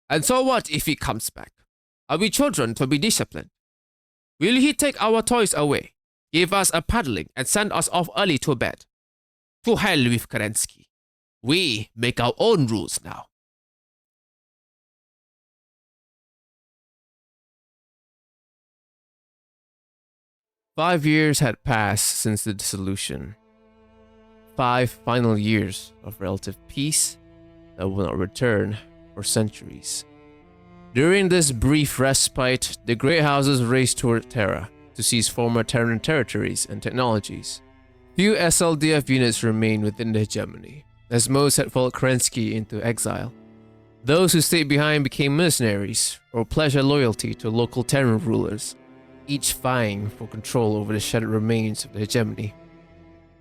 And so what if he comes back? Are we children to be disciplined? Will he take our toys away, give us a paddling, and send us off early to bed? To hell with Kerensky. We make our own rules now. Five years had passed since the dissolution. 5 final years of relative peace that will not return for centuries. During this brief respite, the great houses raced toward Terra to seize former Terran territories and technologies. Few SLDF units remained within the hegemony, as most had followed Kerensky into exile. Those who stayed behind became mercenaries or pledged loyalty to local Terran rulers, each vying for control over the shattered remains of the hegemony.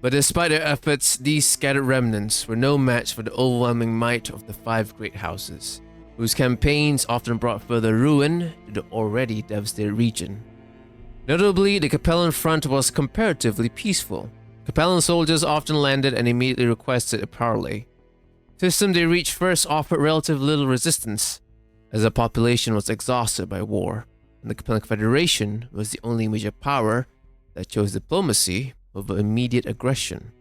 But despite their efforts, these scattered remnants were no match for the overwhelming might of the 5 great houses, whose campaigns often brought further ruin to the already devastated region. Notably, the Capellan front was comparatively peaceful. Capellan soldiers often landed and immediately requested a parley. The system they reached first offered relatively little resistance, as the population was exhausted by war, and the Capellan Confederation was the only major power that chose diplomacy over immediate aggression.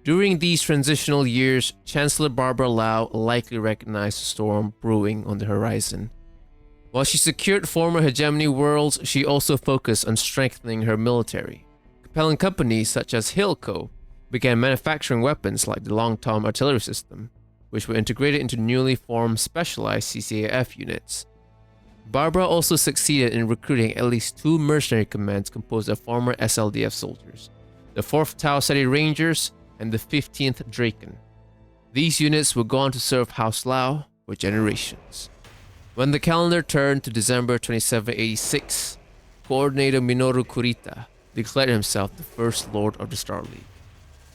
During these transitional years, Chancellor Barbara Lau likely recognized the storm brewing on the horizon. While she secured former hegemony worlds, she also focused on strengthening her military. Capellan companies such as Hilco began manufacturing weapons like the Long-Tom artillery system, which were integrated into newly formed specialized CCAF units. Barbara also succeeded in recruiting at least 2 mercenary commands composed of former SLDF soldiers, the 4th Tau Ceti Rangers and the 15th Draken. These units would go on to serve House Lau for generations. When the calendar turned to December 2786, Coordinator Minoru Kurita declared himself the First Lord of the Star League.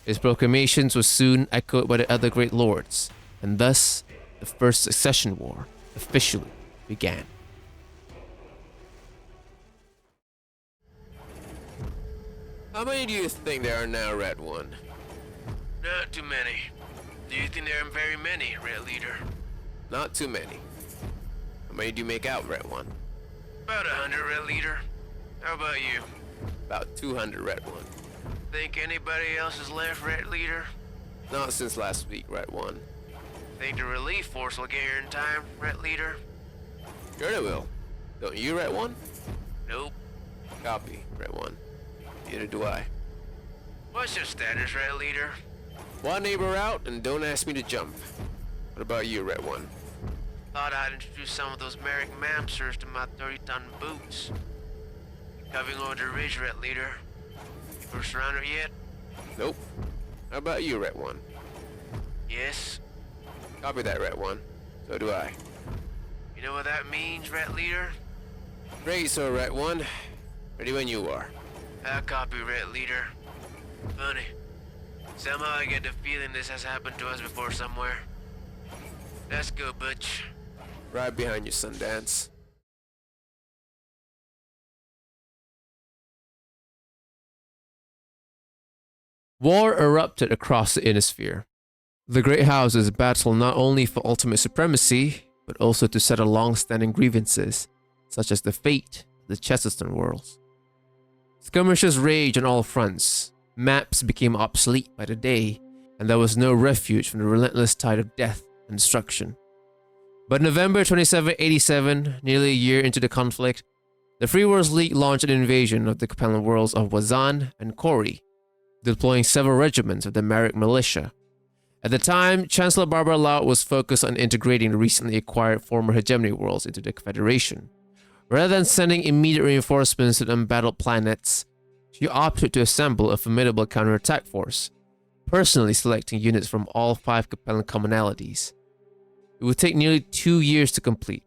His proclamations were soon echoed by the other great lords, and thus the First Succession War officially began. How many do you think there are now, Red One? Not too many. Do you think there are very many, Red Leader? Not too many. How many do you make out, Red One? About 100, Red Leader. How about you? About 200, Red One. Think anybody else is left, Red Leader? Not since last week, Red One. Think the relief force will get here in time, Red Leader? Sure they will. Don't you, Red One? Nope. Copy, Red One. Neither do I. What's your status, Red Leader? One neighbor out, and don't ask me to jump. What about you, Red One? Thought I'd introduce some of those Merrick Mamsters to my 30-ton boots. Coming over the ridge, Red Leader. You first rounder yet? Nope. How about you, Red One? Yes. Copy that, Red One. So do I. You know what that means, Red Leader? Great, so Red One. Ready when you are. I copy, Red Leader. Funny. Somehow I get the feeling this has happened to us before somewhere. Let's go, Butch. Right behind you, Sundance. War erupted across the Innisphere. The Great Houses battled not only for ultimate supremacy, but also to settle long-standing grievances, such as the fate of the Chesterton worlds. Skirmishes raged on all fronts, maps became obsolete by the day, and there was no refuge from the relentless tide of death and destruction. But November 2787, nearly a year into the conflict, the Free Worlds League launched an invasion of the Capellan worlds of Wazan and Kori, deploying several regiments of the Merrick militia. At the time, Chancellor Barbara Lau was focused on integrating the recently acquired former hegemony worlds into the Confederation. Rather than sending immediate reinforcements to the embattled planets, she opted to assemble a formidable counterattack force, personally selecting units from all 5 Capellan commonalities. It would take nearly 2 years to complete.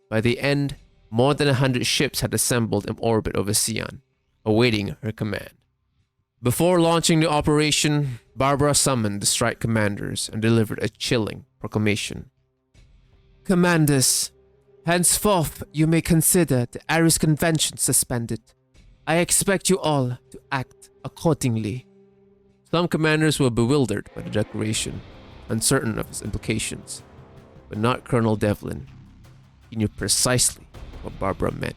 By the end, more than 100 ships had assembled in orbit over Sion, awaiting her command. Before launching the operation, Barbara summoned the strike commanders and delivered a chilling proclamation. Commanders, henceforth you may consider the Ares Convention suspended. I expect you all to act accordingly. Some commanders were bewildered by the declaration, uncertain of its implications. but not Colonel Devlin. He knew precisely what Barbara meant.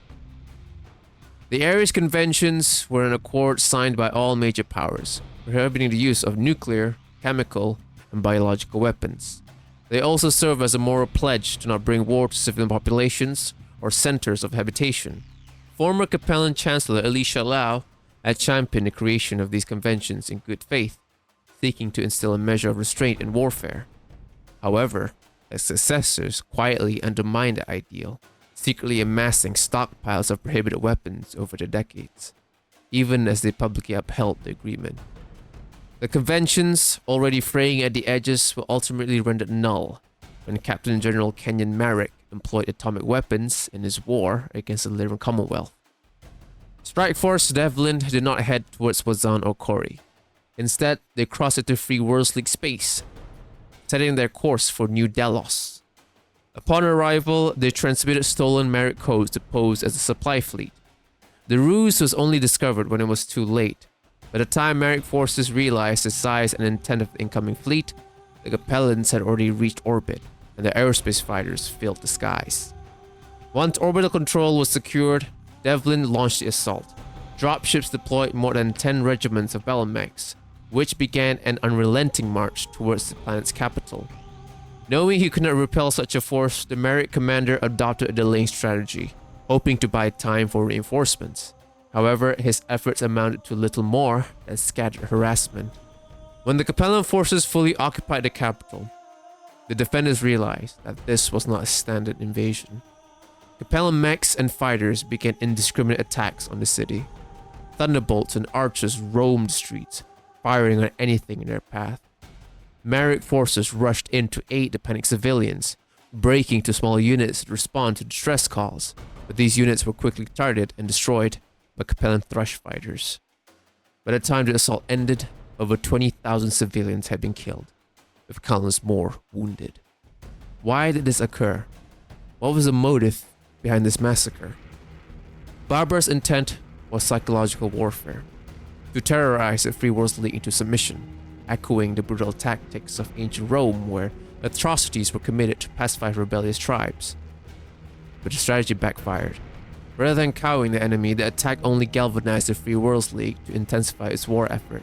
The Ares Conventions were an accord signed by all major powers, prohibiting the use of nuclear, chemical, and biological weapons. They also serve as a moral pledge to not bring war to civilian populations or centers of habitation. Former Capellan Chancellor Elisha Lau had championed the creation of these conventions in good faith, seeking to instill a measure of restraint in warfare. However, his successors quietly undermined the ideal, secretly amassing stockpiles of prohibited weapons over the decades, even as they publicly upheld the agreement. The conventions, already fraying at the edges, were ultimately rendered null when Captain General Kenyon Marek employed atomic weapons in his war against the Lyran Commonwealth. Strike Force Devlin did not head towards Wazan or Kori. Instead, they crossed into Free Worlds League space, setting their course for New Delos. Upon arrival, they transmitted stolen Marek codes to pose as a supply fleet. The ruse was only discovered when it was too late. By the time Marek forces realized the size and intent of the incoming fleet, the Capellans had already reached orbit, and the aerospace fighters filled the skies. Once orbital control was secured, Devlin launched the assault. Dropships deployed more than 10 regiments of Battlemechs, which began an unrelenting march towards the planet's capital. Knowing he could not repel such a force, the Marek commander adopted a delaying strategy, hoping to buy time for reinforcements. However, his efforts amounted to little more than scattered harassment. When the Capellan forces fully occupied the capital, the defenders realized that this was not a standard invasion. Capellan mechs and fighters began indiscriminate attacks on the city. Thunderbolts and archers roamed the streets, firing on anything in their path. Marek forces rushed in to aid the panicked civilians, breaking to small units to respond to distress calls, but these units were quickly targeted and destroyed by Capellan thrush fighters. By the time the assault ended, over 20,000 civilians had been killed, with countless more wounded. Why did this occur? What was the motive behind this massacre? Barbara's intent was psychological warfare, to terrorize the Free Worlds League into submission, echoing the brutal tactics of ancient Rome where atrocities were committed to pacify rebellious tribes. But the strategy backfired. Rather than cowing the enemy, the attack only galvanized the Free Worlds League to intensify its war effort.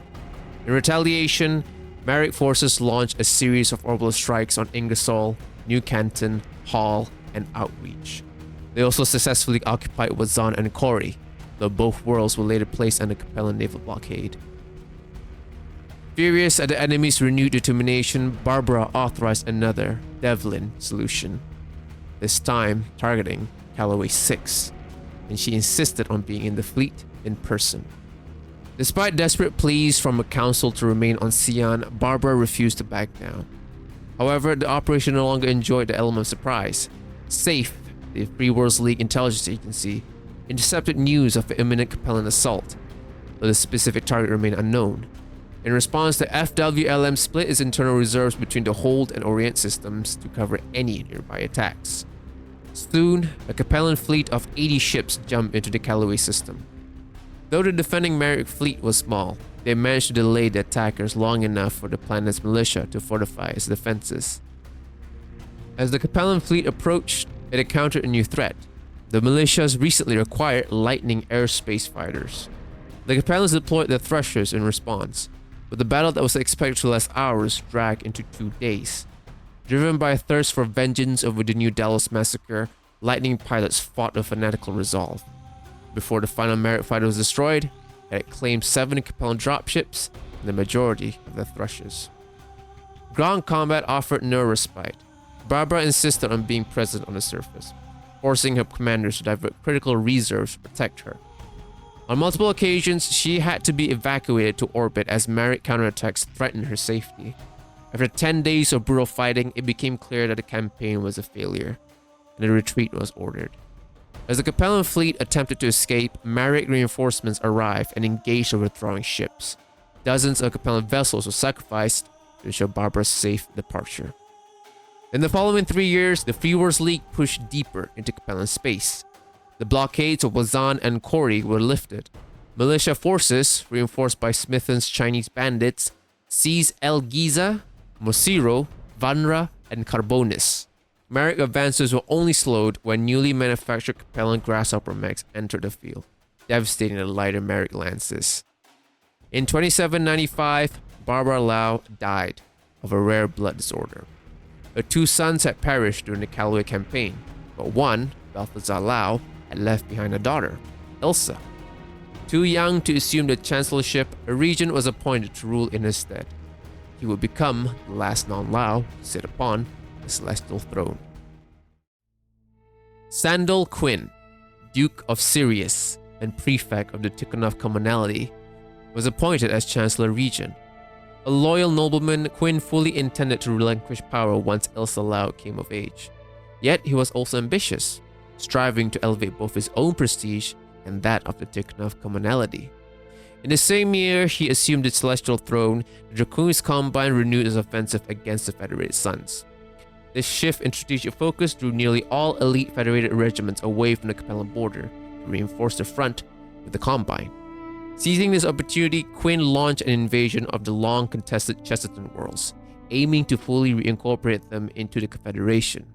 In retaliation, Marek forces launched a series of orbital strikes on Ingersoll, New Canton, Hall, and Outreach. They also successfully occupied Wazan and Kori, though both worlds were later placed under Capellan naval blockade. Furious at the enemy's renewed determination, Barbara authorized another Devlin Solution, this time targeting Callaway 6, and she insisted on being in the fleet in person. Despite desperate pleas from a council to remain on Sion, Barbara refused to back down. However, the operation no longer enjoyed the element of surprise. SAFE, the Free Worlds League intelligence agency, intercepted news of the imminent Capellan assault, though the specific target remained unknown. In response, the FWLM split its internal reserves between the Hold and Orient systems to cover any nearby attacks. Soon, a Capellan fleet of 80 ships jumped into the Callaway system. Though the defending Marek fleet was small, they managed to delay the attackers long enough for the planet's militia to fortify its defenses. As the Capellan fleet approached, it encountered a new threat. The militias recently acquired Lightning airspace fighters. The Capellans deployed their thrusters in response, but the battle that was expected to last hours dragged into 2 days. Driven by a thirst for vengeance over the New Delos massacre, Lightning pilots fought with fanatical resolve. Before the final Marek fighter was destroyed, it had claimed 7 Capellan dropships and the majority of their thrusters. Ground combat offered no respite. Barbara insisted on being present on the surface, forcing her commanders to divert critical reserves to protect her. On multiple occasions, she had to be evacuated to orbit as Marek counterattacks threatened her safety. After 10 days of brutal fighting, it became clear that the campaign was a failure, and a retreat was ordered. As the Capellan fleet attempted to escape, Marek reinforcements arrived and engaged the withdrawing ships. Dozens of Capellan vessels were sacrificed to ensure Barbara's safe departure. In the following 3 years, the Free Worlds League pushed deeper into Capellan space. The blockades of Wazan and Kori were lifted. Militia forces, reinforced by Smithen's Chinese bandits, seized El Giza, Mosiro, Vanra, and Carbonis. Merrick advances were only slowed when newly manufactured Capellan Grasshopper mechs entered the field, devastating the lighter Merrick lances. In 2795, Barbara Lau died of a rare blood disorder. Her two sons had perished during the Callaway campaign, but one, Balthazar Lau, had left behind a daughter, Ilsa. Too young to assume the chancellorship, a regent was appointed to rule in his stead. He would become the last non-Lau to sit upon the celestial throne. Sandal Quinn, Duke of Sirius and Prefect of the Tikhonov Commonalty, was appointed as Chancellor Regent. A loyal nobleman, Quinn fully intended to relinquish power once Ilsa Lau came of age. Yet he was also ambitious, striving to elevate both his own prestige and that of the Tikhonov Commonalty. In the same year he assumed the celestial throne, the Draconis Combine renewed its offensive against the Federated Sons. This shift in strategic focus drew nearly all elite Federated regiments away from the Capellan border to reinforce the front with the Combine. Seizing this opportunity, Quinn launched an invasion of the long-contested Chesterton worlds, aiming to fully reincorporate them into the Confederation.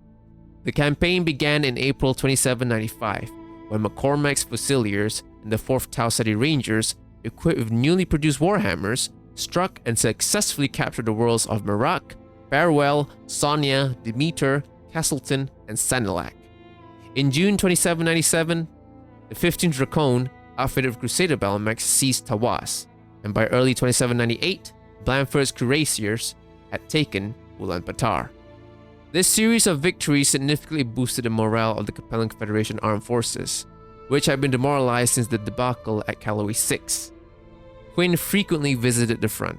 The campaign began in April 2795, when McCormack's Fusiliers and the 4th Tau Ceti Rangers, equipped with newly produced warhammers, struck and successfully captured the worlds of Merak, Farewell, Sonia, Demeter, Castleton, and Sanilac. In June 2797, the 15th Dracone, outfitted with Crusader Battlemechs, seized Tawas, and by early 2798, Blandford's cuirassiers had taken Ulaanbaatar. This series of victories significantly boosted the morale of the Capellan Confederation armed forces, which had been demoralized since the debacle at Callaway 6. Quinn frequently visited the front,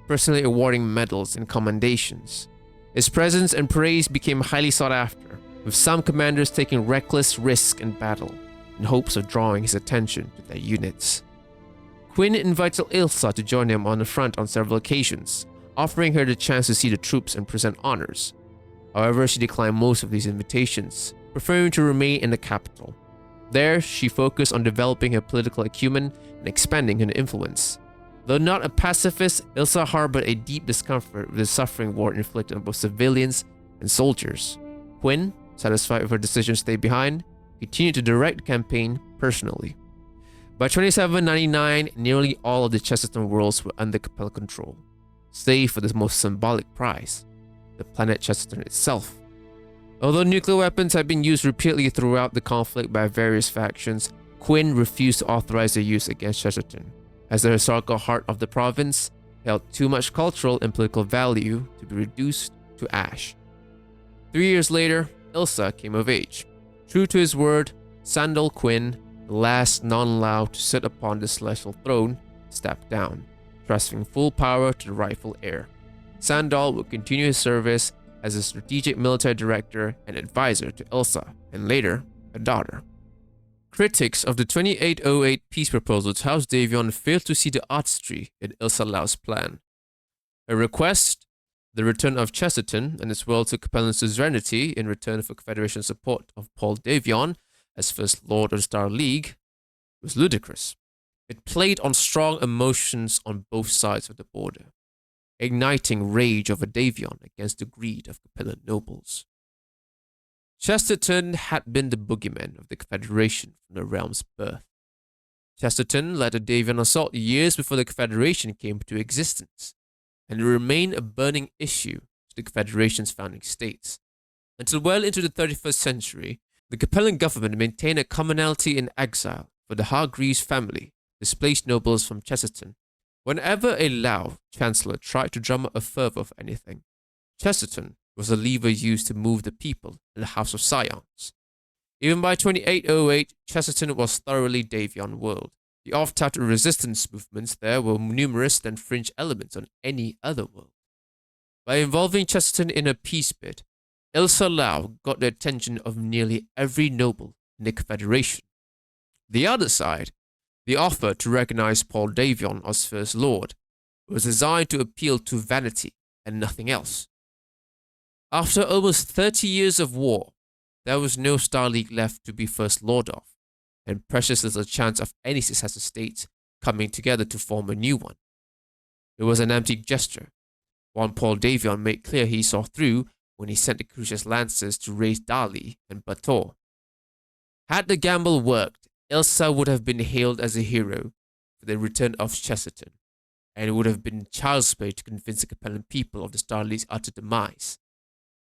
personally awarding medals and commendations. His presence and praise became highly sought after, with some commanders taking reckless risks in battle, in hopes of drawing his attention to their units. Quinn invited Ilsa to join him on the front on several occasions, offering her the chance to see the troops and present honors. However, she declined most of these invitations, preferring to remain in the capital. There, she focused on developing her political acumen and expanding her influence. Though not a pacifist, Ilsa harbored a deep discomfort with the suffering war inflicted on both civilians and soldiers. Quinn, satisfied with her decision to stay behind, continued to direct the campaign personally. By 2799, nearly all of the Chesterton worlds were under Capellan control, save for the most symbolic prize, the planet Chesterton itself. Although nuclear weapons had been used repeatedly throughout the conflict by various factions, Quinn refused to authorize their use against Chesterton, as the historical heart of the province held too much cultural and political value to be reduced to ash. 3 years later, Ilsa came of age. True to his word, Sandal Quinn, the last non-Lau to sit upon the celestial throne, stepped down, transferring full power to the rightful heir. Sandal would continue his service as a strategic military director and advisor to Ilsa, and later, a daughter. Critics of the 2808 peace proposal to House Davion failed to see the artistry in Ilsa Lau's plan. Her request, the return of Chesterton and its world to Capellan suzerainty in return for Confederation support of Paul Davion as First Lord of the Star League, was ludicrous. It played on strong emotions on both sides of the border, igniting rage over Davion against the greed of Capellan nobles. Chesterton had been the boogeyman of the Confederation from the realm's birth. Chesterton led the Davion assault years before the Confederation came into existence, and it remained a burning issue to the Confederation's founding states. Until well into the 31st century, the Capellan government maintained a commonalty in exile for the Hargreaves family, displaced nobles from Chesterton. Whenever a Lau chancellor tried to drum up a fervor of anything, Chesterton was a lever used to move the people in the House of Scions. Even by 2808, Chesterton was thoroughly Davion world. The oft-touted resistance movements there were numerous than fringe elements on any other world. By involving Chesterton in a peace bid, Ilsa Lau got the attention of nearly every noble in the Confederation. The other side, the offer to recognize Paul Davion as First Lord, was designed to appeal to vanity and nothing else. After almost 30 years of war, there was no Star League left to be First Lord of, and precious little chance of any successor states coming together to form a new one. It was an empty gesture, one Paul Davion made clear he saw through when he sent the Crucius Lancers to raise Dali and Bator. Had the gamble worked, Elsa would have been hailed as a hero for the return of Chesterton, and it would have been child's play to convince the Capellan people of the Star League's utter demise.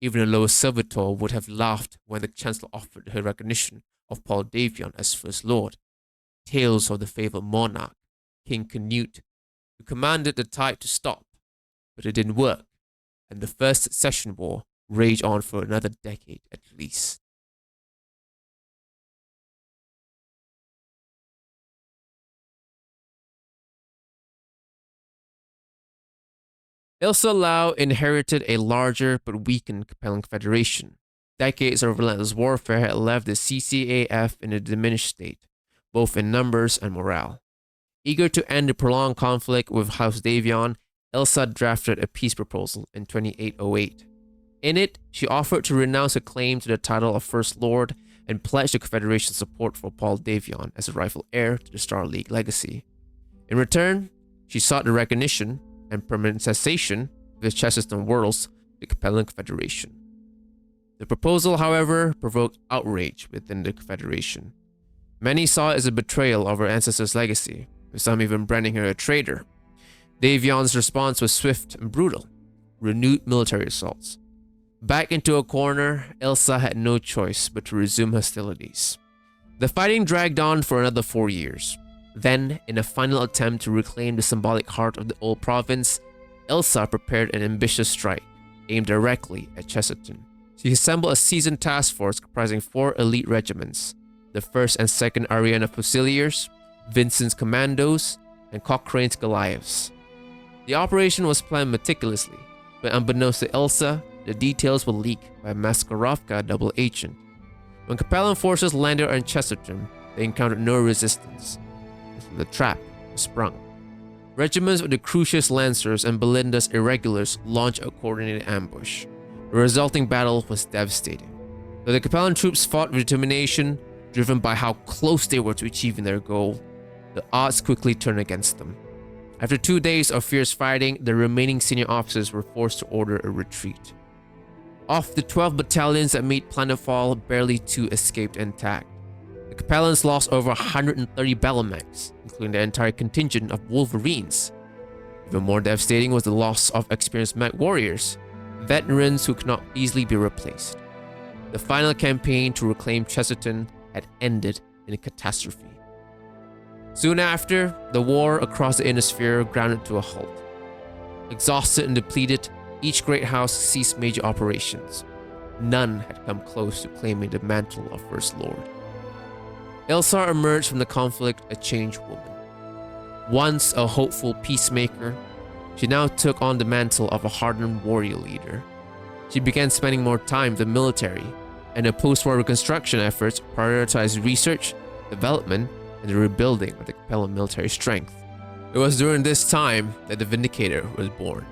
Even a lower servitor would have laughed when the Chancellor offered her recognition of Paul Davion as First Lord. Tales of the fabled monarch, King Canute, who commanded the tide to stop, but it didn't work, and the First Succession War raged on for another decade at least. Ilsa Lau inherited a larger but weakened Capellan Confederation. Decades of relentless warfare had left the CCAF in a diminished state, both in numbers and morale. Eager to end the prolonged conflict with House Davion, Ilsa drafted a peace proposal in 2808. In it, she offered to renounce her claim to the title of First Lord and pledged the Confederation's support for Paul Davion as a rightful heir to the Star League legacy. In return, she sought the recognition and permanent cessation of the Chesterton Worlds, the Capellan Confederation. The proposal, however, provoked outrage within the Confederation. Many saw it as a betrayal of her ancestors' legacy, with some even branding her a traitor. Davion's response was swift and brutal: renewed military assaults. Back into a corner, Elsa had no choice but to resume hostilities. The fighting dragged on for another 4 years. Then, in a final attempt to reclaim the symbolic heart of the old province, Elsa prepared an ambitious strike, aimed directly at Chesterton. She assembled a seasoned task force comprising 4 elite regiments: the 1st and 2nd Ariana Fusiliers, Vincent's Commandos, and Cochrane's Goliaths. The operation was planned meticulously, but unbeknownst to Elsa, the details were leaked by a Maskarovka double agent. When Capellan forces landed on Chesterton, they encountered no resistance. The trap was sprung. Regiments of the Crucius Lancers and Belinda's Irregulars launched a coordinated ambush. The resulting battle was devastating. Though the Capellan troops fought with determination, driven by how close they were to achieving their goal, the odds quickly turned against them. After 2 days of fierce fighting, the remaining senior officers were forced to order a retreat. Of the 12 battalions that made planetfall, barely 2 escaped intact. The Capellans lost over 130 Bellamacs, including the entire contingent of Wolverines. Even more devastating was the loss of experienced Mech warriors, veterans who could not easily be replaced. The final campaign to reclaim Chesterton had ended in a catastrophe. Soon after, the war across the Inner Sphere grounded to a halt. Exhausted and depleted, each great house ceased major operations. None had come close to claiming the mantle of First Lord. Elsar emerged from the conflict a changed woman. Once a hopeful peacemaker, she now took on the mantle of a hardened warrior leader. She began spending more time with the military, and her post-war reconstruction efforts prioritized research, development, and the rebuilding of the Capellan military strength. It was during this time that the Vindicator was born,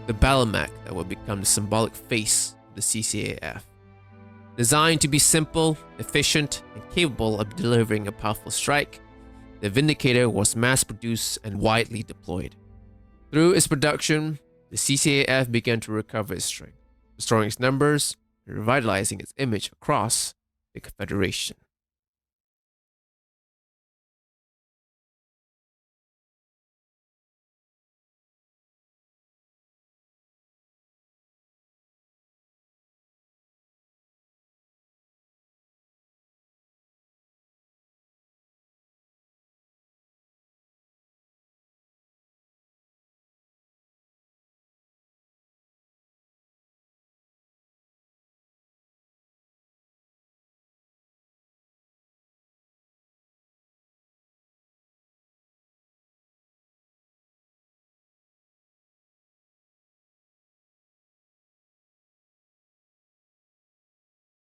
the Battlemech that would become the symbolic face of the CCAF. Designed to be simple, efficient, and capable of delivering a powerful strike, the Vindicator was mass-produced and widely deployed. Through its production, the CCAF began to recover its strength, restoring its numbers and revitalizing its image across the Confederation.